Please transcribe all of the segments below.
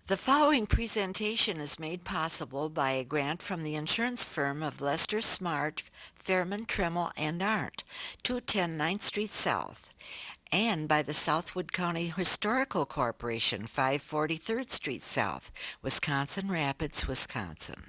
The following presentation is made possible by a grant from the insurance firm of Lester Smart, Fairman, Tremmel, and Arndt, 210 9th Street South, and by the Southwood County Historical Corporation, 543rd Street South, Wisconsin Rapids, Wisconsin.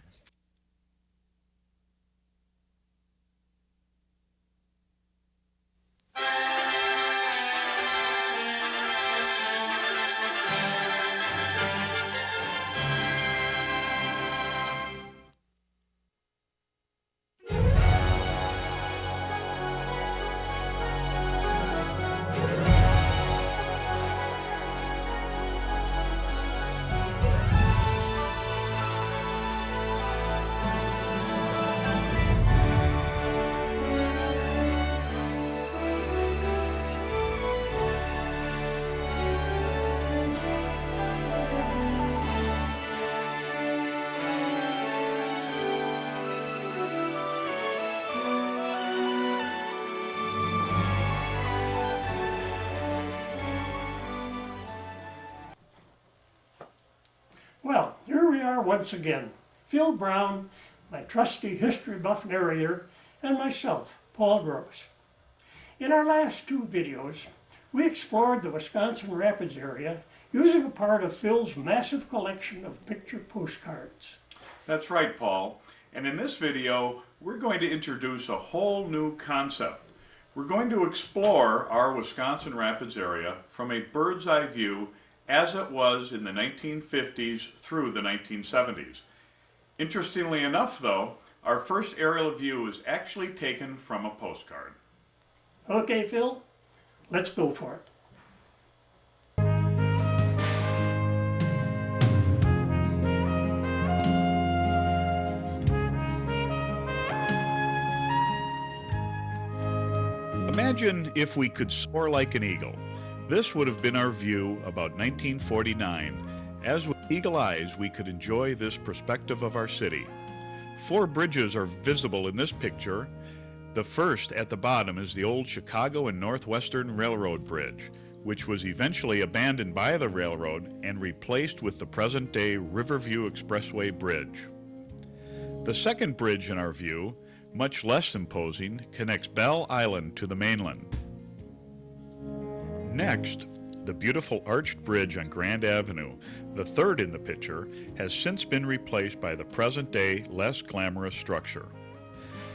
Well, here we are once again, Phil Brown, my trusty history buff narrator, and myself, Paul Gross. In our last two videos, we explored the Wisconsin Rapids area using a part of Phil's massive collection of picture postcards. That's right, Paul. And in this video, we're going to introduce a whole new concept. We're going to explore our Wisconsin Rapids area from a bird's eye view as it was in the 1950s through the 1970s. Interestingly enough, though, our first aerial view is actually taken from a postcard. Okay, Phil, let's go for it. Imagine if we could soar like an eagle. This would have been our view about 1949, as with eagle eyes we could enjoy this perspective of our city. 4 bridges are visible in this picture. The first at the bottom is the old Chicago and Northwestern Railroad Bridge, which was eventually abandoned by the railroad and replaced with the present-day Riverview Expressway Bridge. The second bridge in our view, much less imposing, connects Bell Island to the mainland. Next, the beautiful arched bridge on Grand Avenue, the third in the picture, has since been replaced by the present-day, less glamorous structure.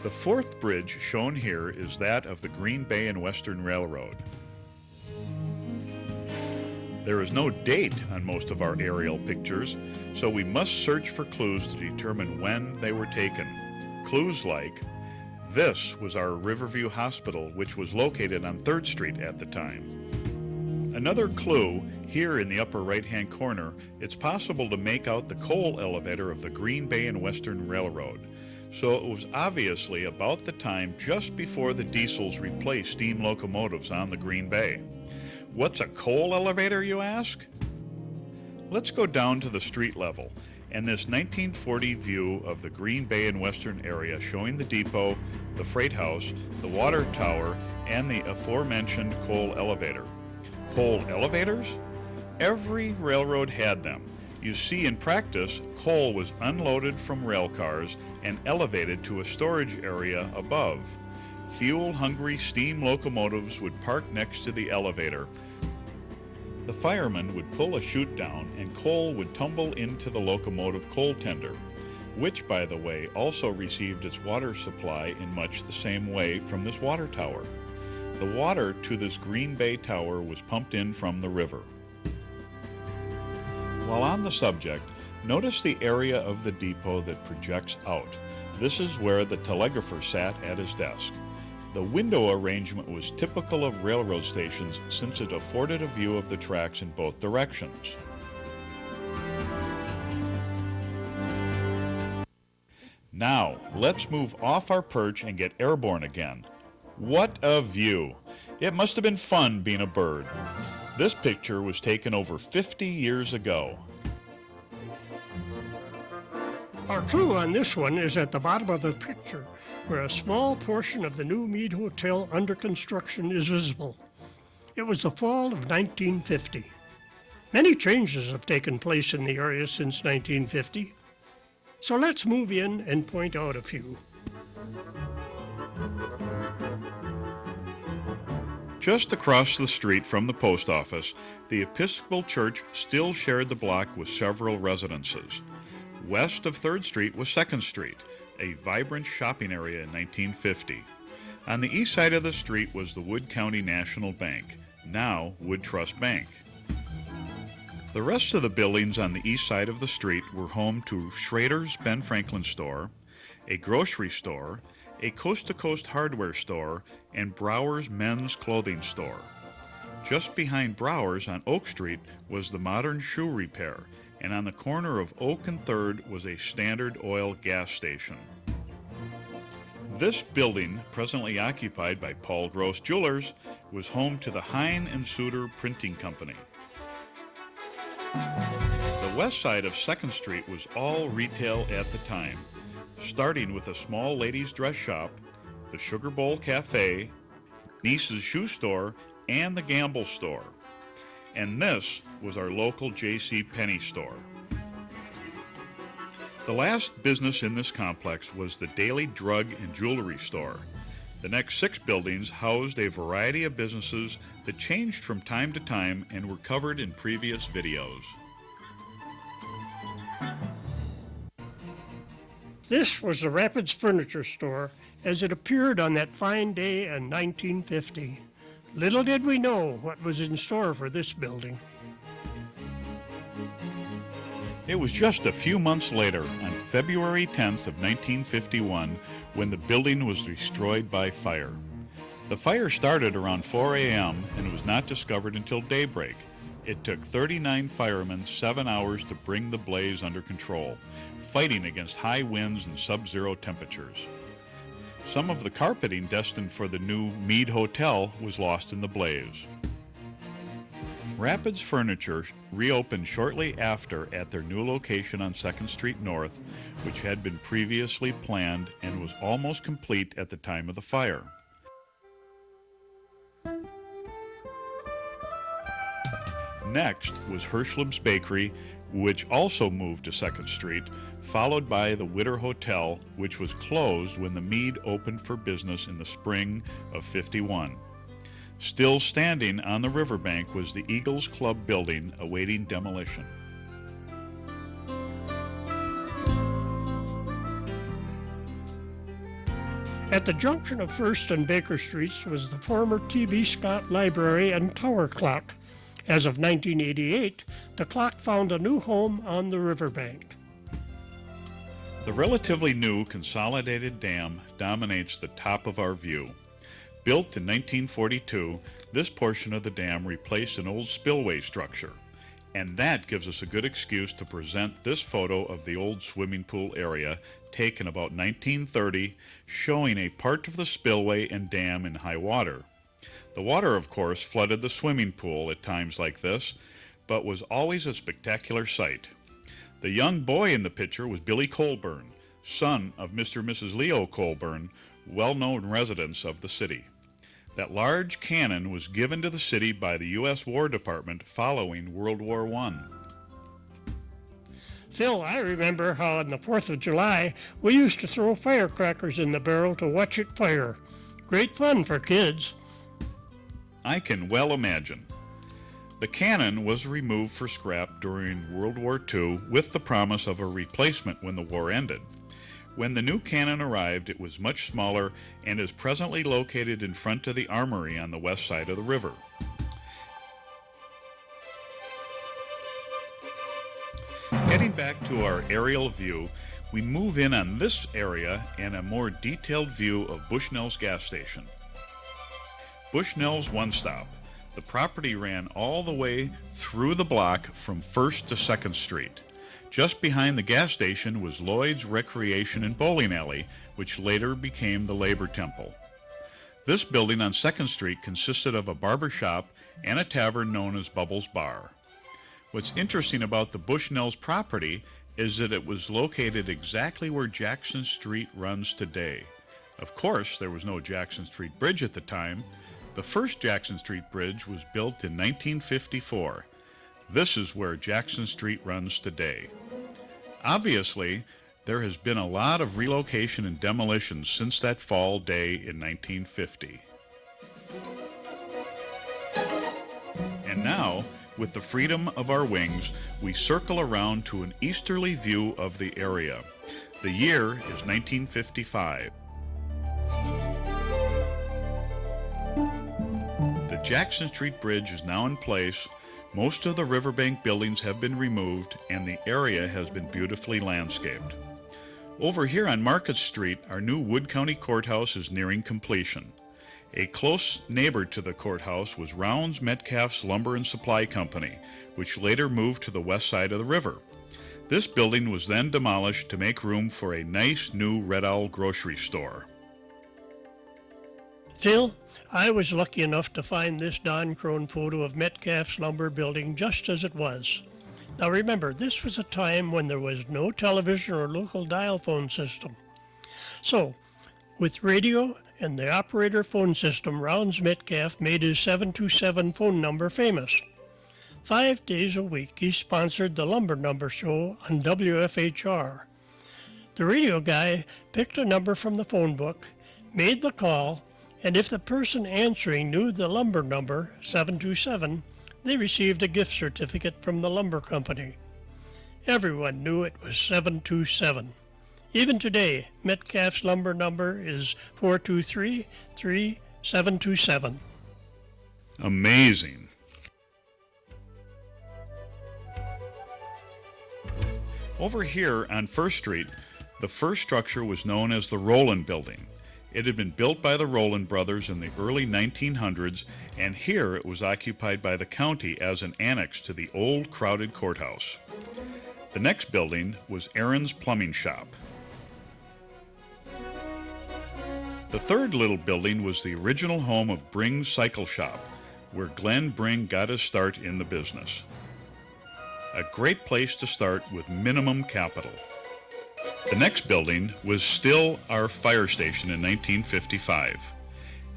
The fourth bridge shown here is that of the Green Bay and Western Railroad. There is no date on most of our aerial pictures, so we must search for clues to determine when they were taken. Clues like, this was our Riverview Hospital, which was located on 3rd Street at the time. Another clue, here in the upper right-hand corner, it's possible to make out the coal elevator of the Green Bay and Western Railroad. So it was obviously about the time just before the diesels replaced steam locomotives on the Green Bay. What's a coal elevator, you ask? Let's go down to the street level, and this 1940 view of the Green Bay and Western area showing the depot, the freight house, the water tower, and the aforementioned coal elevator. Coal elevators? Every railroad had them. You see, in practice, coal was unloaded from rail cars and elevated to a storage area above. Fuel-hungry steam locomotives would park next to the elevator. The fireman would pull a chute down and coal would tumble into the locomotive coal tender, which, by the way, also received its water supply in much the same way from this water tower. The water to this Green Bay tower was pumped in from the river. While on the subject, notice the area of the depot that projects out. This is where the telegrapher sat at his desk. The window arrangement was typical of railroad stations since it afforded a view of the tracks in both directions. Now, let's move off our perch and get airborne again. What a view! It must have been fun being a bird. This picture was taken over 50 years ago. Our clue on this one is at the bottom of the picture, where a small portion of the new Mead Hotel under construction is visible. It was the fall of 1950. Many changes have taken place in the area since 1950, so let's move in and point out a few. Just across the street from the post office, the Episcopal Church still shared the block with several residences. West of 3rd Street was 2nd Street, a vibrant shopping area in 1950. On the east side of the street was the Wood County National Bank, now Wood Trust Bank. The rest of the buildings on the east side of the street were home to Schrader's Ben Franklin store, a grocery store, a coast-to-coast hardware store, and Brower's men's clothing store. Just behind Brower's on Oak Street was the modern shoe repair, and on the corner of Oak and 3rd was a Standard Oil gas station. This building, presently occupied by Paul Gross Jewelers, was home to the Hein and Suter Printing Company. The west side of 2nd Street was all retail at the time, starting with a small ladies' dress shop, the Sugar Bowl Cafe, Niece's shoe store, and the Gamble store. And this was our local J.C. Penney store. The last business in this complex was the Daily Drug and Jewelry store. The next 6 buildings housed a variety of businesses that changed from time to time and were covered in previous videos. This was the Rapids Furniture Store as it appeared on that fine day in 1950. Little did we know what was in store for this building. It was just a few months later, on February 10th of 1951, when the building was destroyed by fire. The fire started around 4 a.m. and was not discovered until daybreak. It took 39 firemen 7 hours to bring the blaze under control, fighting against high winds and sub-zero temperatures. Some of the carpeting destined for the new Mead Hotel was lost in the blaze. Rapids Furniture reopened shortly after at their new location on 2nd Street North, which had been previously planned and was almost complete at the time of the fire. Next was Herschleb's Bakery, which also moved to 2nd Street, followed by the Witter Hotel, which was closed when the Mead opened for business in the spring of '51. Still standing on the riverbank was the Eagles Club building awaiting demolition. At the junction of 1st and Baker Streets was the former T.B. Scott Library and Tower Clock. As of 1988, the clock found a new home on the riverbank. The relatively new Consolidated Dam dominates the top of our view. Built in 1942, this portion of the dam replaced an old spillway structure, and that gives us a good excuse to present this photo of the old swimming pool area taken about 1930, showing a part of the spillway and dam in high water. The water, of course, flooded the swimming pool at times like this, but was always a spectacular sight. The young boy in the picture was Billy Colburn, son of Mr. and Mrs. Leo Colburn, well-known residents of the city. That large cannon was given to the city by the U.S. War Department following World War I. Phil, I remember how on the 4th of July we used to throw firecrackers in the barrel to watch it fire. Great fun for kids. I can well imagine. The cannon was removed for scrap during World War II with the promise of a replacement when the war ended. When the new cannon arrived, it was much smaller and is presently located in front of the armory on the west side of the river. Getting back to our aerial view, we move in on this area and a more detailed view of Bushnell's gas station. Bushnell's One Stop. The property ran all the way through the block from 1st to 2nd Street. Just behind the gas station was Lloyd's Recreation and Bowling Alley, which later became the Labor Temple. This building on 2nd Street consisted of a barber shop and a tavern known as Bubbles Bar. What's interesting about the Bushnell's property is that it was located exactly where Jackson Street runs today. Of course, there was no Jackson Street Bridge at the time. The first Jackson Street Bridge was built in 1954. This is where Jackson Street runs today. Obviously, there has been a lot of relocation and demolition since that fall day in 1950. And now, with the freedom of our wings, we circle around to an easterly view of the area. The year is 1955. The Jackson Street Bridge is now in place. Most of the riverbank buildings have been removed, and the area has been beautifully landscaped. Over here on Market Street, our new Wood County Courthouse is nearing completion. A close neighbor to the courthouse was Rowland's Metcalf's Lumber and Supply Company, which later moved to the west side of the river. This building was then demolished to make room for a nice new Red Owl grocery store. Phil, I was lucky enough to find this Don Crone photo of Metcalf's lumber building just as it was. Now remember, this was a time when there was no television or local dial phone system. So, with radio and the operator phone system, Rowland's Metcalf made his 727 phone number famous. 5 days a week, he sponsored the Lumber Number Show on WFHR. The radio guy picked a number from the phone book, made the call, and if the person answering knew the lumber number, 727, they received a gift certificate from the lumber company. Everyone knew it was 727. Even today, Metcalf's lumber number is 423-3727. Amazing. Over here on First Street, the first structure was known as the Rowland Building. It had been built by the Rowland brothers in the early 1900s, and here it was occupied by the county as an annex to the old crowded courthouse. The next building was Eron's Plumbing Shop. The third little building was the original home of Bring's Cycle Shop, where Glenn Bring got his start in the business. A great place to start with minimum capital. The next building was still our fire station in 1955.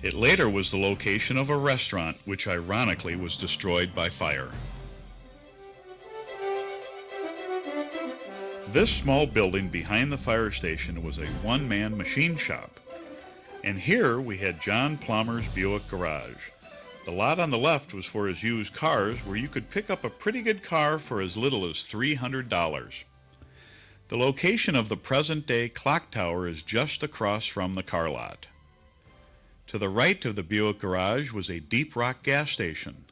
It later was the location of a restaurant, which ironically was destroyed by fire. This small building behind the fire station was a one-man machine shop. And here we had John Plummer's Buick garage. The lot on the left was for his used cars, where you could pick up a pretty good car for as little as $300. The location of the present-day clock tower is just across from the car lot. To the right of the Buick garage was a Deep Rock gas station.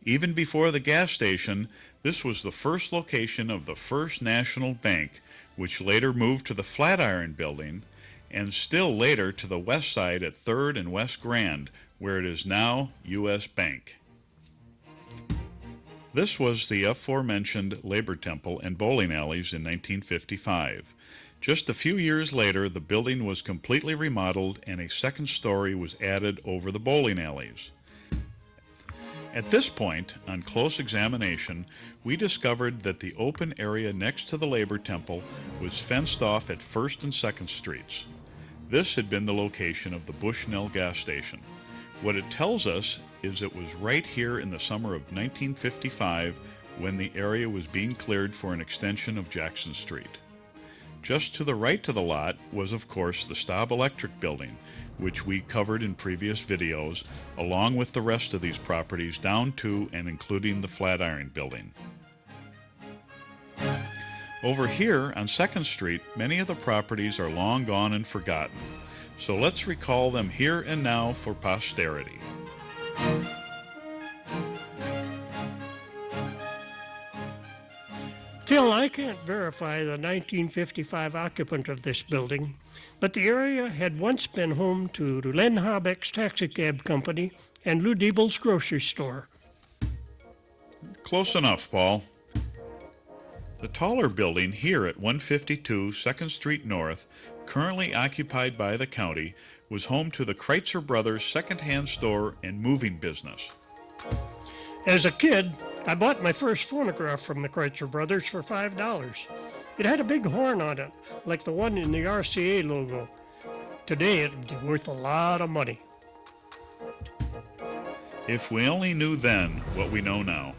Even before the gas station, this was the first location of the First National Bank, which later moved to the Flatiron Building, and still later to the west side at 3rd and West Grand, where it is now U.S. Bank. This was the aforementioned Labor Temple and bowling alleys in 1955. Just a few years later, the building was completely remodeled and a second story was added over the bowling alleys. At this point, on close examination, we discovered that the open area next to the Labor Temple was fenced off at 1st and 2nd Streets. This had been the location of the Bushnell gas station. What it tells us is it was right here in the summer of 1955 when the area was being cleared for an extension of Jackson Street. Just to the right of the lot was, of course, the Staub Electric Building, which we covered in previous videos, along with the rest of these properties down to and including the Flatiron Building. Over here on 2nd Street, many of the properties are long gone and forgotten, so let's recall them here and now for posterity. Phil, I can't verify the 1955 occupant of this building, but the area had once been home to Len Habeck's taxicab company and Lou Diebel's grocery store. Close enough, Paul. The taller building here at 152 2nd Street North, currently occupied by the county, was home to the Kreitzer brothers' second-hand store and moving business. As a kid, I bought my first phonograph from the Kreitzer brothers for $5. It had a big horn on it, like the one in the RCA logo. Today, it would be worth a lot of money. If we only knew then what we know now.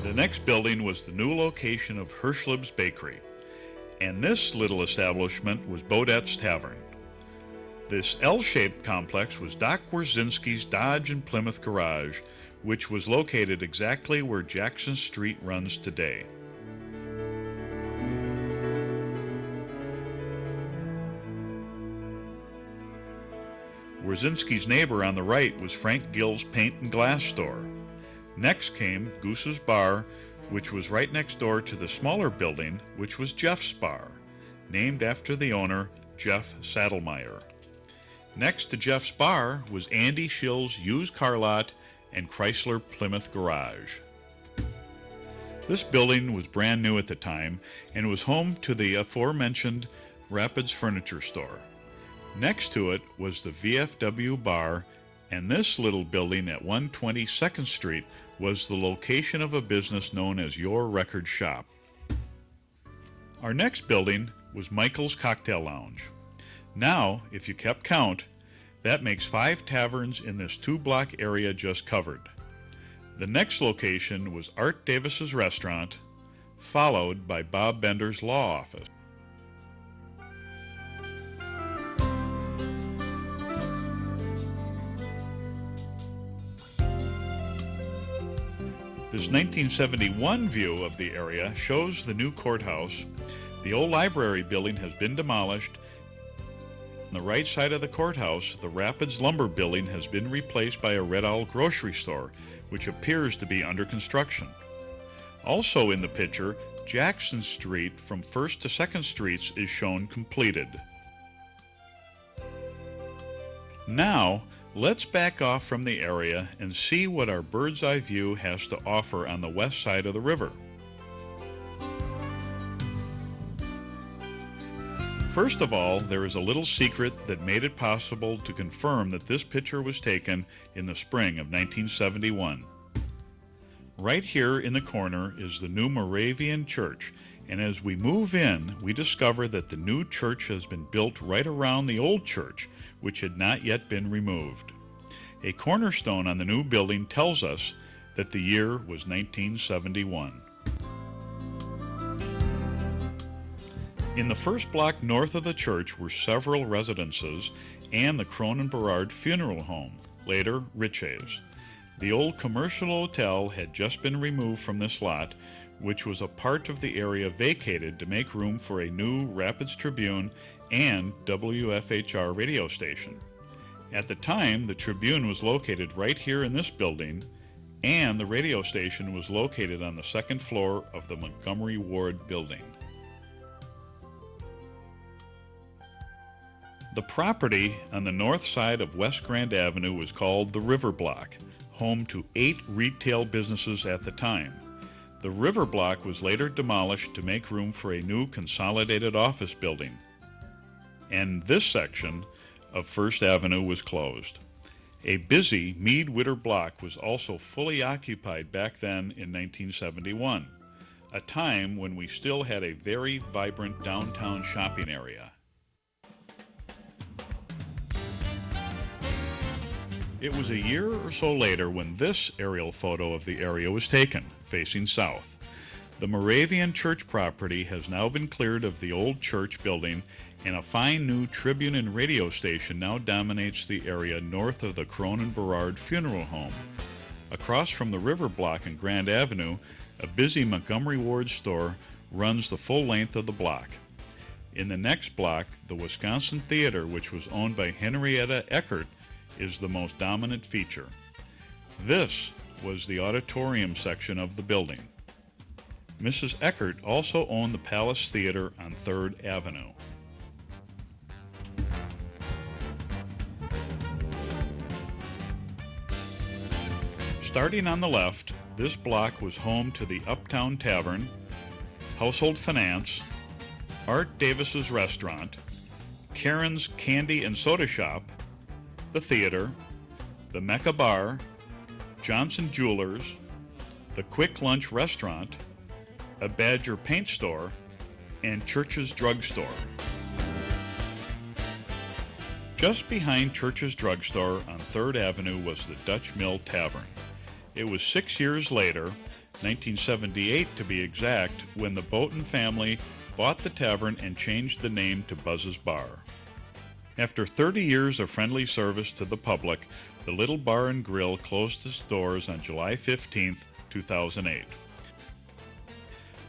The next building was the new location of Herschleb's Bakery, and this little establishment was Bodette's Tavern. This L-shaped complex was Doc Wierzinski's Dodge and Plymouth garage, which was located exactly where Jackson Street runs today. Wierzinski's neighbor on the right was Frank Gill's paint and glass store. Next came Goose's Bar, which was right next door to the smaller building, which was Jeff's Bar, named after the owner, Jeff Saddlemeyer. Next to Jeff's Bar was Andy Schill's used car lot and Chrysler Plymouth garage. This building was brand new at the time and was home to the aforementioned Rapids Furniture Store. Next to it was the VFW Bar, and this little building at 120 2nd Street was the location of a business known as Your Record Shop. Our next building was Michael's Cocktail Lounge. Now, if you kept count, that makes 5 taverns in this 2-block area just covered. The next location was Art Davis's Restaurant, followed by Bob Bender's Law Office. This 1971 view of the area shows the new courthouse. The old library building has been demolished. On the right side of the courthouse, the Rapids Lumber Building has been replaced by a Red Owl grocery store, which appears to be under construction. Also in the picture, Jackson Street from 1st to 2nd Streets is shown completed. Now, let's back off from the area and see what our bird's eye view has to offer on the west side of the river. First of all, there is a little secret that made it possible to confirm that this picture was taken in the spring of 1971. Right here in the corner is the new Moravian church, and as we move in, we discover that the new church has been built right around the old church, which had not yet been removed. A cornerstone on the new building tells us that the year was 1971. In the first block north of the church were several residences and the Cronin Berard Funeral Home, later Riches. The old commercial hotel had just been removed from this lot, which was a part of the area vacated to make room for a new Rapids Tribune and WFHR radio station. At the time, the Tribune was located right here in this building, and the radio station was located on the 2nd floor of the Montgomery Ward building. The property on the north side of West Grand Avenue was called the River Block, home to 8 retail businesses at the time. The River Block was later demolished to make room for a new consolidated office building, and this section of First Avenue was closed. A busy Meade-Witter block was also fully occupied back then in 1971, a time when we still had a very vibrant downtown shopping area. It was a year or so later when this aerial photo of the area was taken, facing south. The Moravian church property has now been cleared of the old church building, and a fine new Tribune and radio station now dominates the area north of the Cronin Berard Funeral Home. Across from the River Block and Grand Avenue, a busy Montgomery Ward store runs the full length of the block. In the next block, the Wisconsin Theater, which was owned by Henrietta Eckert, is the most dominant feature. This was the auditorium section of the building. Mrs. Eckert also owned the Palace Theater on 3rd Avenue. Starting on the left, this block was home to the Uptown Tavern, Household Finance, Art Davis's Restaurant, Karen's Candy and Soda Shop, the theater, the Mecca Bar, Johnson Jewelers, the Quick Lunch Restaurant, a Badger Paint Store, and Church's Drug Store. Just behind Church's Drug Store on 3rd Avenue was the Dutch Mill Tavern. It was 6 years later 1978 to be exact, when the Boughton family bought the tavern and changed the name to Buzz's Bar. After 30 years of friendly service to the public, the Little Bar and Grill closed its doors on July 15, 2008.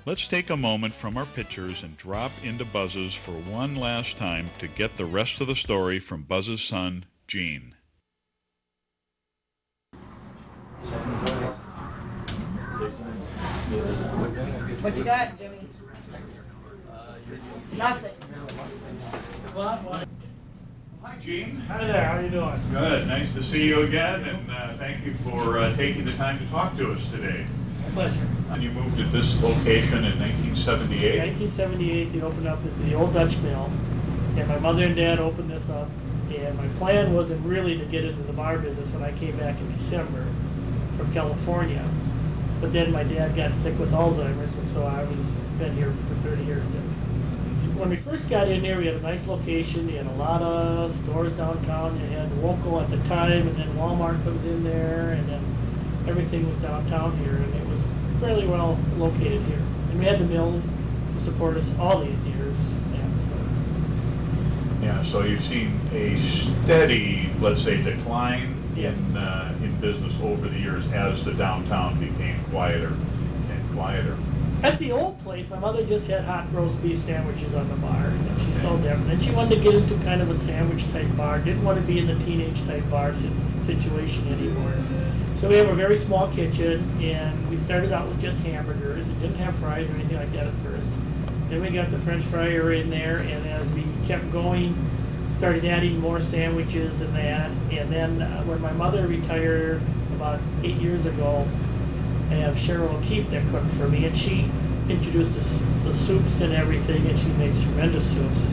Let's take a moment from our pictures and drop into Buzz's for one last time to get the rest of the story from Buzz's son, Gene. What you got, Jimmy? Nothing. Hi, Gene. Hi there, how you doing? Good. Nice to see you again, and thank you for taking the time to talk to us today. My pleasure. And you moved at this location in 1978. 1978, they opened up, this is the old Dutch mill, and my mother and dad opened this up, and my plan wasn't really to get into the bar business when I came back in December from California. But then my dad got sick with Alzheimer's, and so I was been here for 30 years. And when we first got in there, we had a nice location. We had a lot of stores downtown. You had WoolCo at the time, and then Walmart comes in there, and then everything was downtown here, and it was fairly well located here. And we had the mill to support us all these years. And so, Yeah, so you've seen a steady, let's say, decline Yes. in business over the years as the downtown became quieter and quieter. at the old place, my mother just had hot roast beef sandwiches on the bar, and she sold them. And then she wanted to get into kind of a sandwich type bar. Didn't want to be in the teenage type bar situation anymore. So we have a very small kitchen, and we started out with just hamburgers. It didn't have fries or anything like that at first. Then we got the French fryer in there, and as we kept going, started adding more sandwiches and that. And then when my mother retired about 8 years ago, I have Cheryl O'Keefe that cooked for me, and she introduced us the soups and everything, and she makes tremendous soups.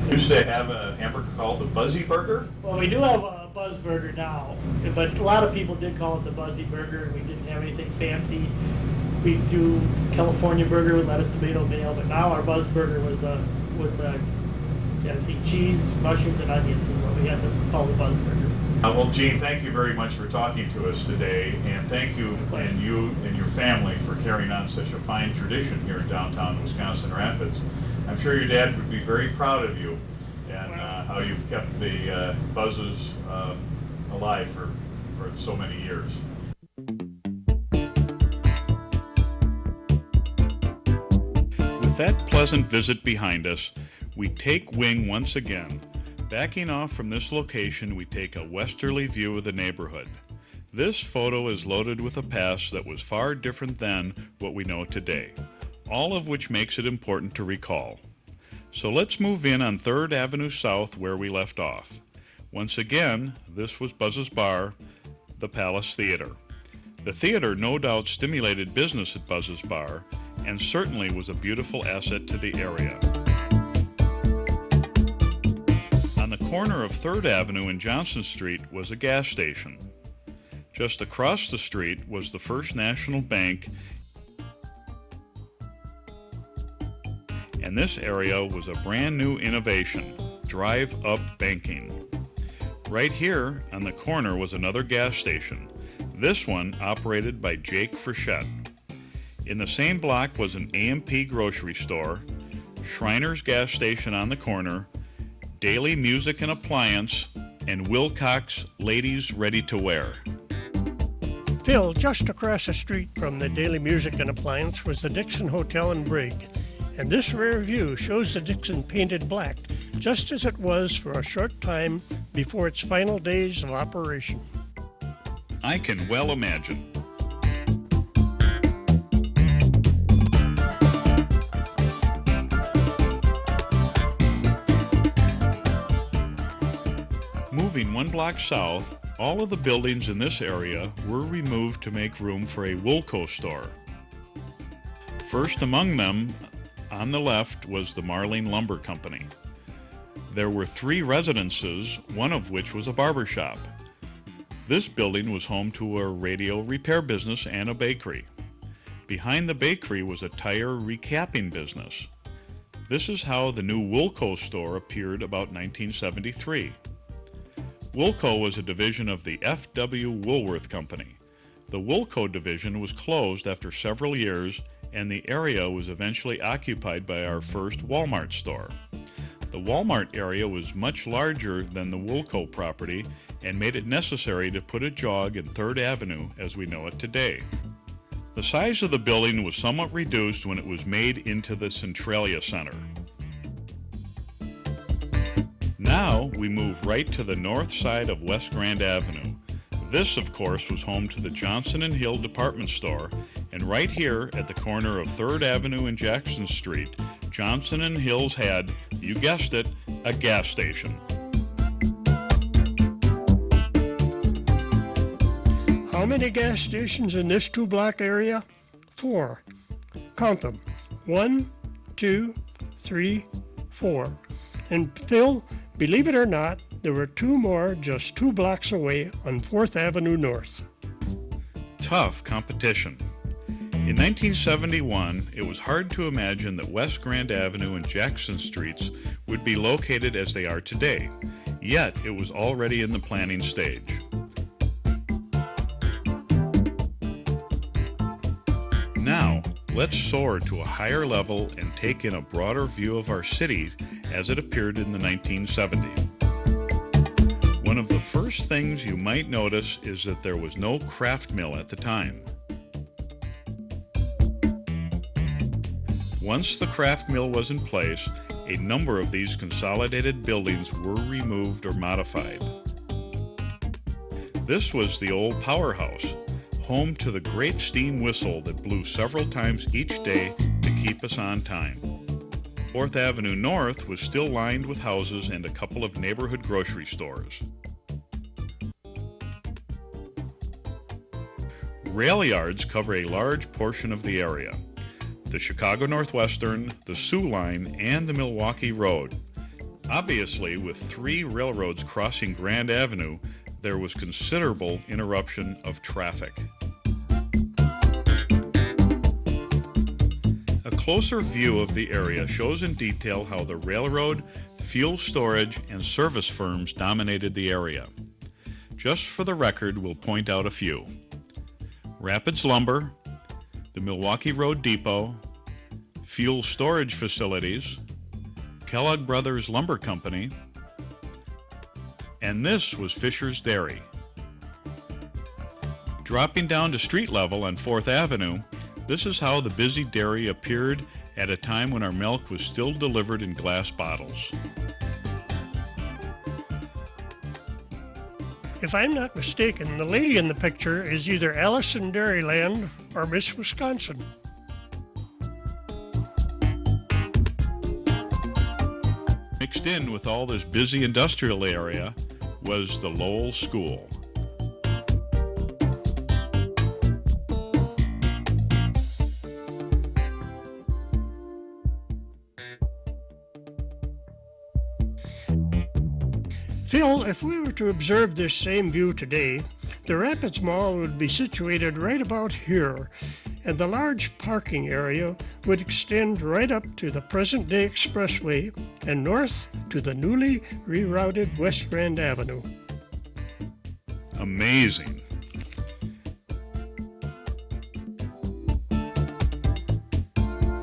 You used to have a hamburger called the Buzzy Burger? Well, we do have a Buzz Burger now, but a lot of people did call it the Buzzy Burger, and we didn't have anything fancy. We threw California Burger with lettuce, tomato, mayo, but now our Buzz Burger was cheese, mushrooms, and onions is what we had to call the Buzz Burger. Well, Gene, thank you very much for talking to us today, and thank you and you and your family for carrying on such a fine tradition here in downtown Wisconsin Rapids. I'm sure your dad would be very proud of you and how you've kept the Buzzes alive for so many years. With that pleasant visit behind us, we take wing once again. Backing off from this location, we take a westerly view of the neighborhood. This photo is loaded with a past that was far different than what we know today, all of which makes it important to recall. So let's move in on 3rd Avenue South where we left off. Once again, this was Buzz's Bar, the Palace Theater. The theater no doubt stimulated business at Buzz's Bar, and certainly was a beautiful asset to the area. On the corner of 3rd Avenue and Johnson Street was a gas station. Just across the street was the First National Bank, and this area was a brand new innovation, drive-up banking. Right here on the corner was another gas station, this one operated by Jake Frechette. In the same block was an A&P grocery store, Shriner's gas station on the corner, Daily Music and Appliance, and Wilcox Ladies Ready to Wear. Phil, just across the street from the Daily Music and Appliance was the Dixon Hotel and Brig, and this rear view shows the Dixon painted black, just as it was for a short time before its final days of operation. I can well imagine. Moving one block south, all of the buildings in this area were removed to make room for a WoolCo store. First among them, on the left, was the Marling Lumber Company. There were 3 residences, one of which was a barber shop. This building was home to a radio repair business and a bakery. Behind the bakery was a tire recapping business. This is how the new WoolCo store appeared about 1973. WoolCo was a division of the F.W. Woolworth Company. The WoolCo division was closed after several years, and the area was eventually occupied by our first Walmart store. The Walmart area was much larger than the WoolCo property and made it necessary to put a jog in 3rd Avenue as we know it today. The size of the building was somewhat reduced when it was made into the Centralia Center. Now we move right to the north side of West Grand Avenue. This, of course, was home to the Johnson & Hill department store, and right here at the corner of 3rd Avenue and Jackson Street, Johnson & Hill's had, you guessed it, a gas station. How many gas stations in this 2-block area? 4. Count them. 1, 2, 3, 4. And Phil, believe it or not, there were 2 more just 2 blocks away on 4th Avenue North. Tough competition. In 1971, it was hard to imagine that West Grand Avenue and Jackson Streets would be located as they are today, yet it was already in the planning stage. Now, let's soar to a higher level and take in a broader view of our city as it appeared in the 1970s. One of the first things you might notice is that there was no craft mill at the time. Once the craft mill was in place, a number of these consolidated buildings were removed or modified. This was the old powerhouse, home to the great steam whistle that blew several times each day to keep us on time. 4th Avenue North was still lined with houses and a couple of neighborhood grocery stores. Rail yards cover a large portion of the area. The Chicago Northwestern, the Soo Line, and the Milwaukee Road. Obviously, with 3 railroads crossing Grand Avenue, there was considerable interruption of traffic. A closer view of the area shows in detail how the railroad, fuel storage, and service firms dominated the area. Just for the record, we'll point out a few. Rapids Lumber, the Milwaukee Road Depot, fuel storage facilities, Kellogg Brothers Lumber Company, and this was Fisher's Dairy. Dropping down to street level on 4th Avenue, this is how the busy dairy appeared at a time when our milk was still delivered in glass bottles. If I'm not mistaken, the lady in the picture is either Alice in Dairyland or Miss Wisconsin. Mixed in with all this busy industrial area was the Lowell School. Phil, if we were to observe this same view today, the Rapids Mall would be situated right about here, and the large parking area would extend right up to the present-day expressway and north to the newly rerouted West Grand Avenue. Amazing.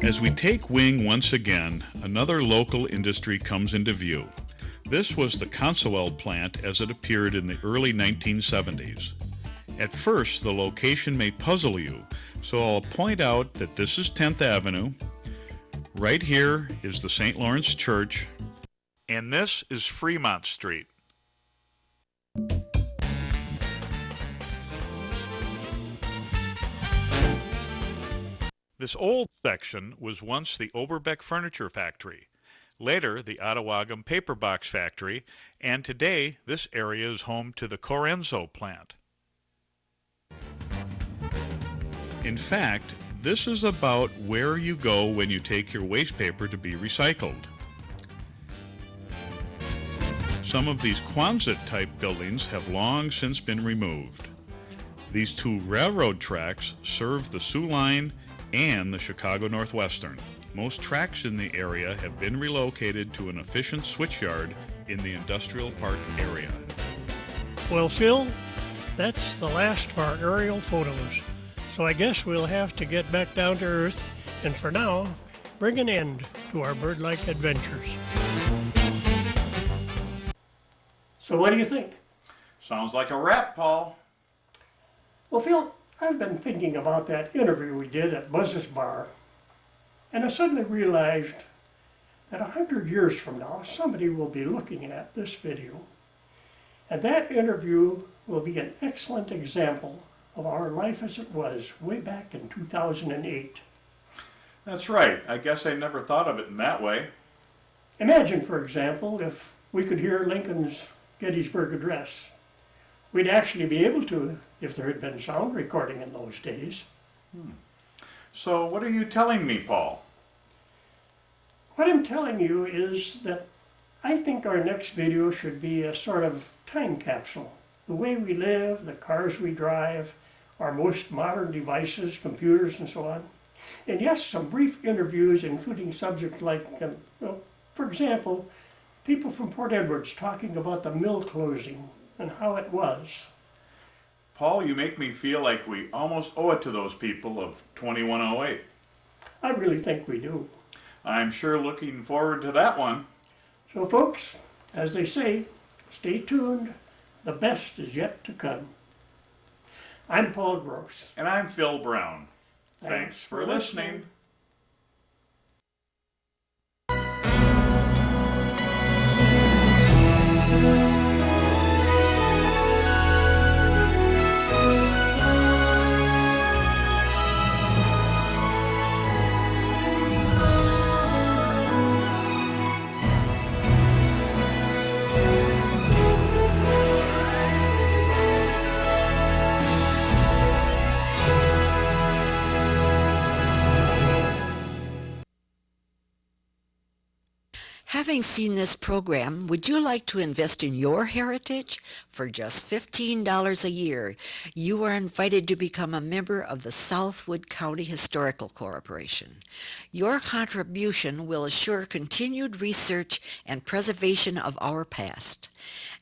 As we take wing once again, another local industry comes into view. This was the Consoel plant as it appeared in the early 1970s. At first, the location may puzzle you, so I'll point out that this is 10th Avenue, right here is the St. Lawrence Church, and this is Fremont Street. This old section was once the Oberbeck Furniture Factory, later the Ottawagham Paper Box Factory, and today this area is home to the Corenso plant. In fact, this is about where you go when you take your waste paper to be recycled. Some of these Quonset-type buildings have long since been removed. These 2 railroad tracks serve the Soo Line and the Chicago Northwestern. Most tracks in the area have been relocated to an efficient switchyard in the industrial park area. Well, Phil, that's the last of our aerial photos. So I guess we'll have to get back down to earth and for now, bring an end to our bird-like adventures. So what do you think? Sounds like a wrap, Paul. Well, Phil, I've been thinking about that interview we did at Buzz's Bar, and I suddenly realized that 100 years from now, somebody will be looking at this video, and that interview will be an excellent example of our life as it was way back in 2008. That's right. I guess I never thought of it in that way. Imagine, for example, if we could hear Lincoln's Gettysburg Address. We'd actually be able to if there had been sound recording in those days. So what are you telling me, Paul? What I'm telling you is that I think our next video should be a sort of time capsule. The way we live, the cars we drive, our most modern devices, computers and so on. And yes, some brief interviews including subjects like, for example, people from Port Edwards talking about the mill closing and how it was. Paul, you make me feel like we almost owe it to those people of 2108. I really think we do. I'm sure looking forward to that one. So folks, as they say, stay tuned. The best is yet to come. I'm Paul Gross. And I'm Phil Brown. Thanks for listening. Having seen this program, would you like to invest in your heritage? For just $15 a year, you are invited to become a member of the Southwood County Historical Corporation. Your contribution will assure continued research and preservation of our past.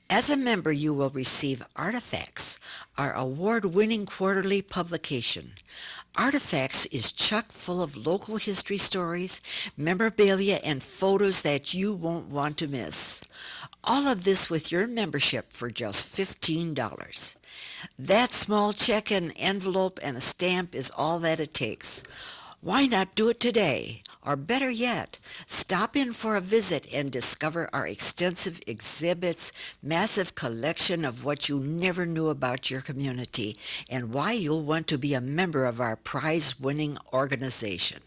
As a member, you will receive Artifacts, our award-winning quarterly publication. Artifacts is chock full of local history stories, memorabilia, and photos that you won't want to miss. All of this with your membership for just $15. That small check, an envelope, and a stamp is all that it takes. Why not do it today? Or better yet, stop in for a visit and discover our extensive exhibits, massive collection of what you never knew about your community, and why you'll want to be a member of our prize-winning organization.